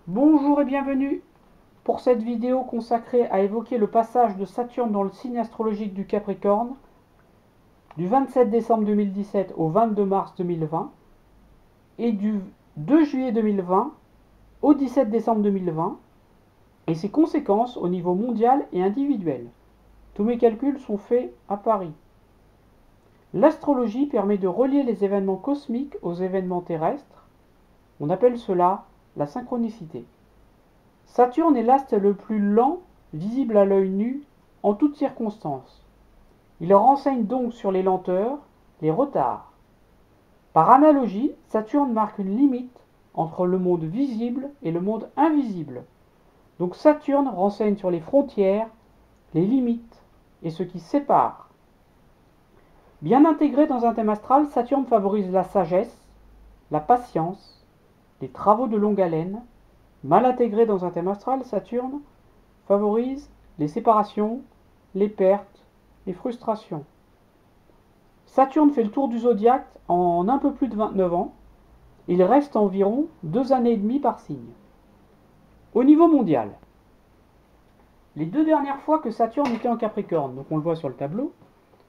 Bonjour et bienvenue pour cette vidéo consacrée à évoquer le passage de Saturne dans le signe astrologique du Capricorne du 27 décembre 2017 au 22 mars 2020 et du 2 juillet 2020 au 17 décembre 2020 et ses conséquences au niveau mondial et individuel. Tous mes calculs sont faits à Paris. L'astrologie permet de relier les événements cosmiques aux événements terrestres. On appelle cela la synchronicité. Saturne est l'astre le plus lent visible à l'œil nu en toutes circonstances. Il renseigne donc sur les lenteurs, les retards. Par analogie, Saturne marque une limite entre le monde visible et le monde invisible. Donc Saturne renseigne sur les frontières, les limites et ce qui sépare. Bien intégré dans un thème astral, Saturne favorise la sagesse, la patience, les travaux de longue haleine. Mal intégré dans un thème astral, Saturne favorise les séparations, les pertes, les frustrations. Saturne fait le tour du zodiaque en un peu plus de 29 ans. Il reste environ 2 années et demie par signe. Au niveau mondial, les 2 dernières fois que Saturne était en Capricorne, donc on le voit sur le tableau,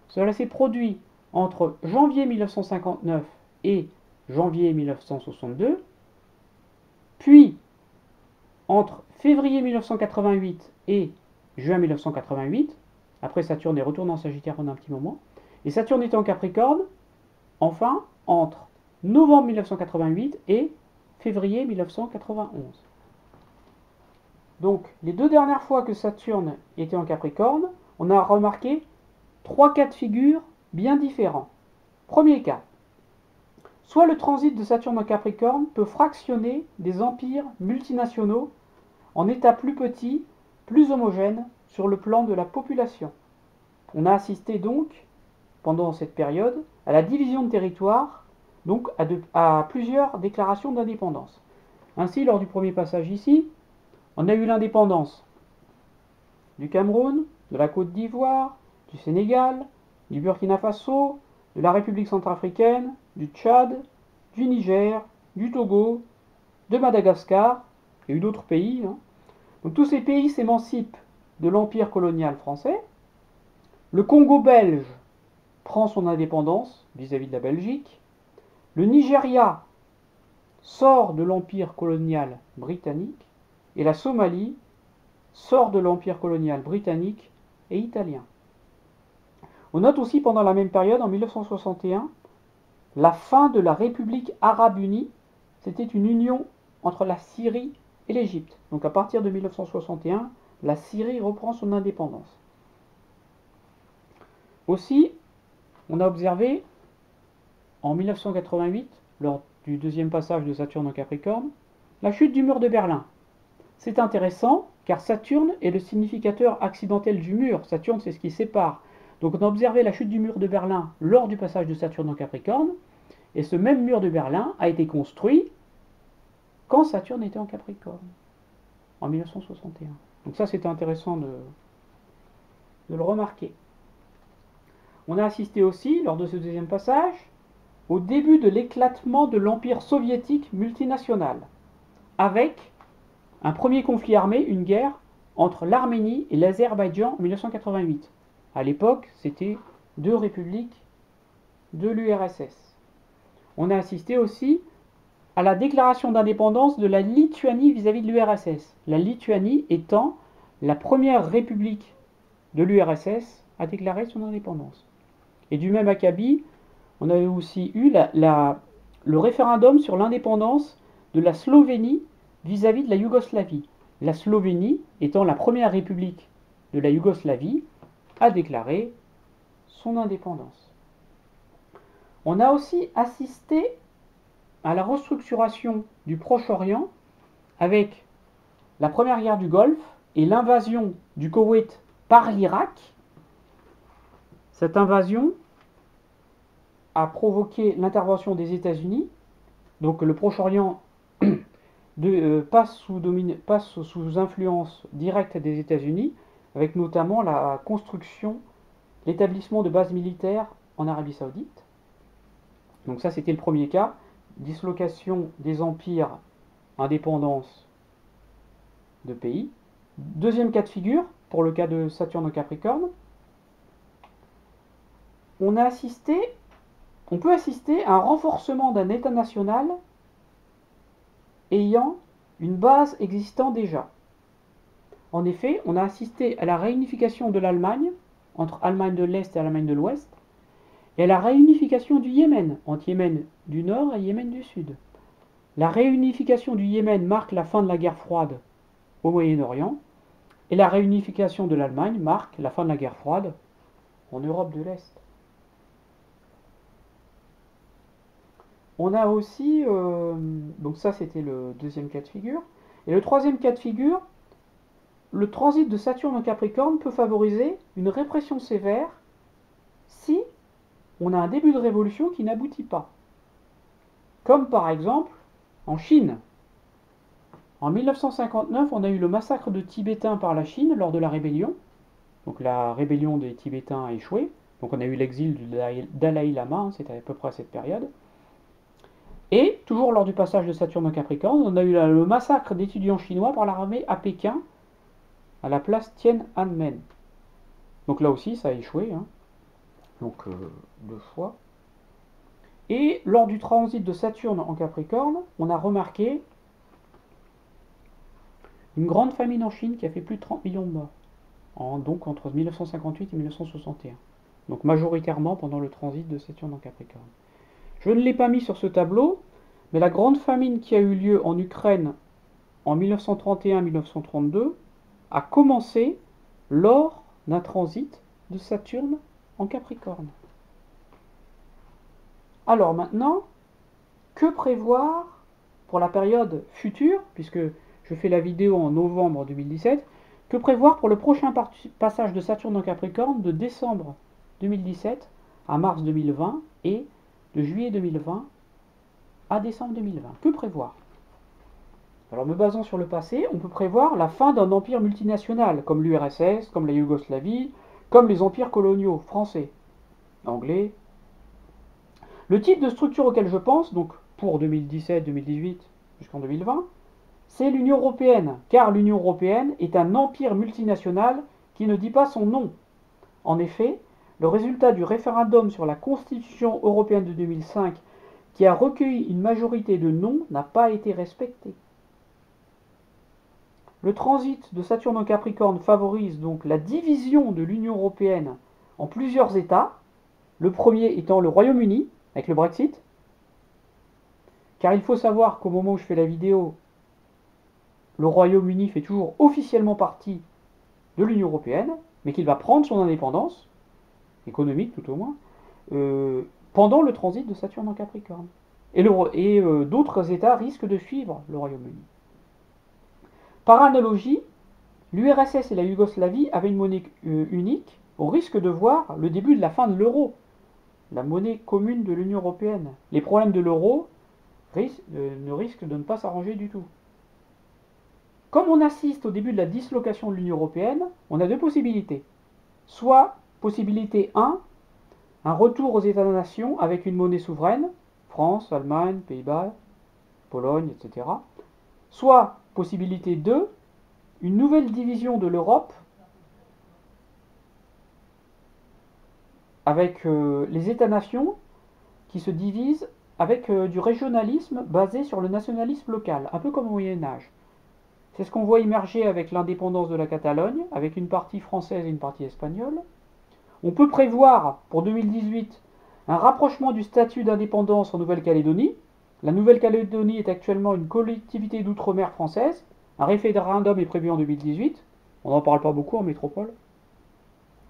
cela s'est produit entre janvier 1959 et janvier 1962, puis entre février 1988 et juin 1988, après Saturne est retourné en Sagittaire pendant un petit moment, et Saturne était en Capricorne, enfin, entre novembre 1988 et février 1991. Donc, les 2 dernières fois que Saturne était en Capricorne, on a remarqué 3 cas de figure bien différents. Premier cas, soit le transit de Saturne en Capricorne peut fractionner des empires multinationaux en États plus petits, plus homogènes sur le plan de la population. On a assisté donc, pendant cette période, à la division de territoire, donc à plusieurs déclarations d'indépendance. Ainsi, lors du premier passage ici, on a eu l'indépendance du Cameroun, de la Côte d'Ivoire, du Sénégal, du Burkina Faso, de la République centrafricaine, du Tchad, du Niger, du Togo, de Madagascar, il y a eu d'autres pays. Donc tous ces pays s'émancipent de l'empire colonial français. Le Congo belge prend son indépendance vis-à-vis de la Belgique. Le Nigeria sort de l'empire colonial britannique. Et la Somalie sort de l'empire colonial britannique et italien. On note aussi pendant la même période, en 1961, la fin de la République arabe unie. C'était une union entre la Syrie et l'Égypte. Donc à partir de 1961, la Syrie reprend son indépendance. Aussi, on a observé en 1988, lors du deuxième passage de Saturne en Capricorne, la chute du mur de Berlin. C'est intéressant car Saturne est le significateur accidentel du mur. Saturne, c'est ce qui sépare. Donc on a observé la chute du mur de Berlin lors du passage de Saturne en Capricorne, et ce même mur de Berlin a été construit quand Saturne était en Capricorne, en 1961. Donc ça, c'était intéressant de le remarquer. On a assisté aussi, lors de ce deuxième passage, au début de l'éclatement de l'empire soviétique multinational, avec un premier conflit armé, une guerre entre l'Arménie et l'Azerbaïdjan en 1988. À l'époque, c'était 2 républiques de l'URSS. On a assisté aussi à la déclaration d'indépendance de la Lituanie vis-à-vis de l'URSS. La Lituanie étant la première république de l'URSS à déclarer son indépendance. Et du même acabit, on avait aussi eu le référendum sur l'indépendance de la Slovénie vis-à-vis de la Yougoslavie. La Slovénie, étant la première république de la Yougoslavie, a déclaré son indépendance. On a aussi assisté à la restructuration du Proche-Orient avec la première guerre du Golfe et l'invasion du Koweït par l'Irak. Cette invasion a provoqué l'intervention des États-Unis. Donc le Proche-Orient passe sous influence directe des États-Unis, avec notamment la construction, l'établissement de bases militaires en Arabie Saoudite. Donc ça, c'était le premier cas. Dislocation des empires, indépendance de pays. Deuxième cas de figure, pour le cas de Saturne en Capricorne, on peut assister à un renforcement d'un État national ayant une base existant déjà. En effet, on a assisté à la réunification de l'Allemagne, entre Allemagne de l'Est et Allemagne de l'Ouest, et à la réunification du Yémen, entre Yémen du Nord et Yémen du Sud. La réunification du Yémen marque la fin de la guerre froide au Moyen-Orient, et la réunification de l'Allemagne marque la fin de la guerre froide en Europe de l'Est. On a aussi, donc ça c'était le deuxième cas de figure, et le troisième cas de figure, le transit de Saturne en Capricorne peut favoriser une répression sévère si on a un début de révolution qui n'aboutit pas. Comme par exemple en Chine. En 1959, on a eu le massacre de Tibétains par la Chine lors de la rébellion. Donc la rébellion des Tibétains a échoué. Donc on a eu l'exil du Dalai Lama, hein, c'était à peu près à cette période. Et, toujours lors du passage de Saturne en Capricorne, on a eu le massacre d'étudiants chinois par l'armée à Pékin, à la place Tian'anmen. Donc là aussi, ça a échoué, hein. Donc 2 fois. Et lors du transit de Saturne en Capricorne, on a remarqué une grande famine en Chine qui a fait plus de 30 millions de morts, donc entre 1958 et 1961. Donc majoritairement pendant le transit de Saturne en Capricorne. Je ne l'ai pas mis sur ce tableau, mais la grande famine qui a eu lieu en Ukraine en 1931-1932 a commencé lors d'un transit de Saturne en Capricorne. Alors maintenant, que prévoir pour la période future, puisque je fais la vidéo en novembre 2017, que prévoir pour le prochain passage de Saturne en Capricorne de décembre 2017 à mars 2020 et de juillet 2020 à décembre 2020. Que prévoir? Alors me basant sur le passé, on peut prévoir la fin d'un empire multinational, comme l'URSS, comme la Yougoslavie, comme les empires coloniaux français, anglais. Le type de structure auquel je pense, donc pour 2017-2018 jusqu'en 2020, c'est l'Union européenne, car l'Union européenne est un empire multinational qui ne dit pas son nom. En effet, le résultat du référendum sur la Constitution européenne de 2005, qui a recueilli une majorité de non, n'a pas été respecté. Le transit de Saturne en Capricorne favorise donc la division de l'Union européenne en plusieurs États, le premier étant le Royaume-Uni, avec le Brexit, car il faut savoir qu'au moment où je fais la vidéo, le Royaume-Uni fait toujours officiellement partie de l'Union européenne, mais qu'il va prendre son indépendance, économique tout au moins, pendant le transit de Saturne en Capricorne. Et d'autres États risquent de suivre le Royaume-Uni. Par analogie, l'URSS et la Yougoslavie avaient une monnaie unique, au risque de voir le début de la fin de l'euro, la monnaie commune de l'Union européenne. Les problèmes de l'euro ne risquent de ne pas s'arranger du tout. Comme on assiste au début de la dislocation de l'Union européenne, on a deux possibilités. Soit, possibilité 1, un retour aux États-nations avec une monnaie souveraine, France, Allemagne, Pays-Bas, Pologne, etc. Soit, possibilité 2, une nouvelle division de l'Europe avec les États-nations qui se divisent avec du régionalisme basé sur le nationalisme local, un peu comme au Moyen-Âge. C'est ce qu'on voit émerger avec l'indépendance de la Catalogne, avec une partie française et une partie espagnole. On peut prévoir pour 2018 un rapprochement du statut d'indépendance en Nouvelle-Calédonie. La Nouvelle-Calédonie est actuellement une collectivité d'outre-mer française. Un référendum est prévu en 2018. On n'en parle pas beaucoup en métropole.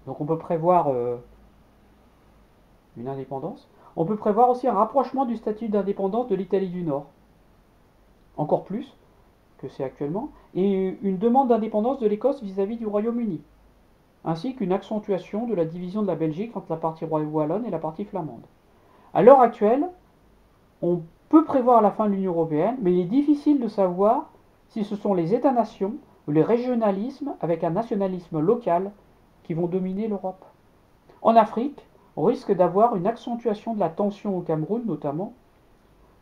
Donc on peut prévoir une indépendance. On peut prévoir aussi un rapprochement du statut d'indépendance de l'Italie du Nord. Encore plus que c'est actuellement. Et une demande d'indépendance de l'Écosse vis-à-vis du Royaume-Uni. Ainsi qu'une accentuation de la division de la Belgique entre la partie wallonne et la partie flamande. À l'heure actuelle, on peut prévoir la fin de l'Union européenne, mais il est difficile de savoir si ce sont les États-nations ou les régionalismes avec un nationalisme local qui vont dominer l'Europe. En Afrique, on risque d'avoir une accentuation de la tension au Cameroun notamment,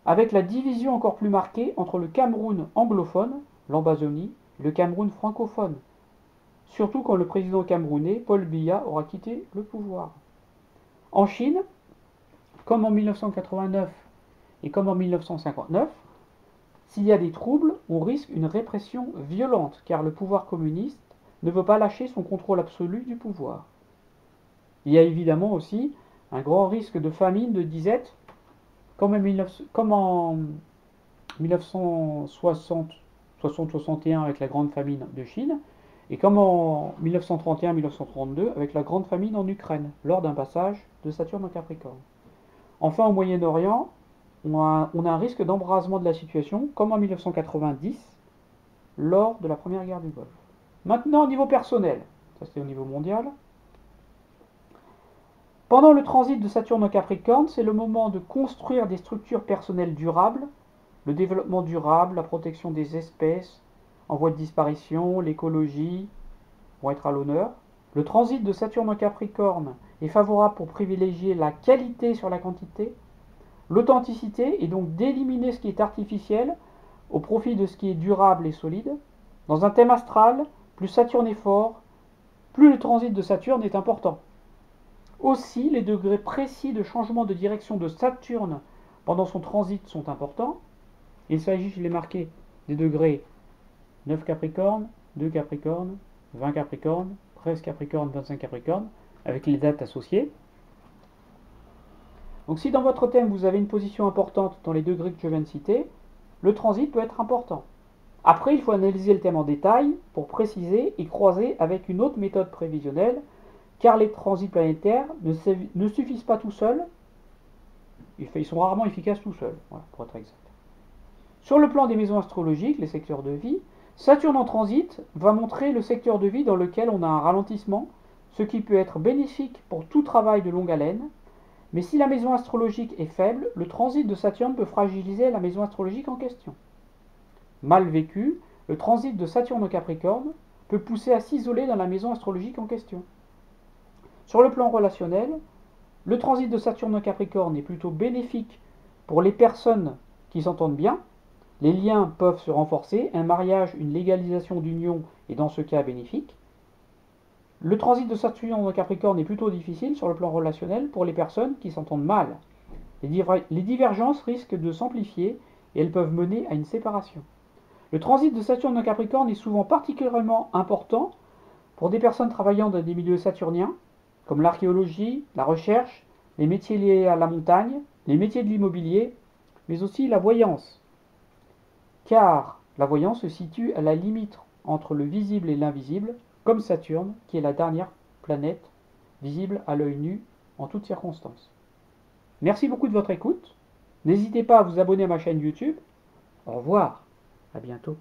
avec la division encore plus marquée entre le Cameroun anglophone, l'Ambazonie, le Cameroun francophone, surtout quand le président camerounais, Paul Biya, aura quitté le pouvoir. En Chine, comme en 1989 et comme en 1959, s'il y a des troubles, on risque une répression violente, car le pouvoir communiste ne veut pas lâcher son contrôle absolu du pouvoir. Il y a évidemment aussi un grand risque de famine, de disette, comme en 1960-61 avec la grande famine de Chine, et comme en 1931-1932 avec la grande famine en Ukraine, lors d'un passage de Saturne en Capricorne. Enfin, au Moyen-Orient, on a un risque d'embrasement de la situation, comme en 1990, lors de la première guerre du Golfe. Maintenant, au niveau personnel, ça c'est au niveau mondial. Pendant le transit de Saturne en Capricorne, c'est le moment de construire des structures personnelles durables, le développement durable, la protection des espèces en voie de disparition, l'écologie vont être à l'honneur. Le transit de Saturne en Capricorne est favorable pour privilégier la qualité sur la quantité, l'authenticité et donc d'éliminer ce qui est artificiel au profit de ce qui est durable et solide. Dans un thème astral, plus Saturne est fort, plus le transit de Saturne est important. Aussi, les degrés précis de changement de direction de Saturne pendant son transit sont importants. Il s'agit, je l'ai marqué, des degrés 9 Capricorne, 2 Capricorne, 20 Capricorne, 13 Capricorne, 25 Capricorne, avec les dates associées. Donc si dans votre thème vous avez une position importante dans les degrés que je viens de citer, le transit peut être important. Après, il faut analyser le thème en détail pour préciser et croiser avec une autre méthode prévisionnelle, car les transits planétaires ne suffisent pas tout seuls, ils sont rarement efficaces tout seuls, voilà, pour être exact. Sur le plan des maisons astrologiques, les secteurs de vie, Saturne en transit va montrer le secteur de vie dans lequel on a un ralentissement, ce qui peut être bénéfique pour tout travail de longue haleine, mais si la maison astrologique est faible, le transit de Saturne peut fragiliser la maison astrologique en question. Mal vécu, le transit de Saturne au Capricorne peut pousser à s'isoler dans la maison astrologique en question. Sur le plan relationnel, le transit de Saturne au Capricorne est plutôt bénéfique pour les personnes qui s'entendent bien. Les liens peuvent se renforcer, un mariage, une légalisation d'union est dans ce cas bénéfique. Le transit de Saturne au Capricorne est plutôt difficile sur le plan relationnel pour les personnes qui s'entendent mal. Les divergences risquent de s'amplifier et elles peuvent mener à une séparation. Le transit de Saturne au Capricorne est souvent particulièrement important pour des personnes travaillant dans des milieux saturniens, comme l'archéologie, la recherche, les métiers liés à la montagne, les métiers de l'immobilier, mais aussi la voyance. Car la voyance se situe à la limite entre le visible et l'invisible, comme Saturne, qui est la dernière planète visible à l'œil nu en toutes circonstances. Merci beaucoup de votre écoute. N'hésitez pas à vous abonner à ma chaîne YouTube. Au revoir, à bientôt.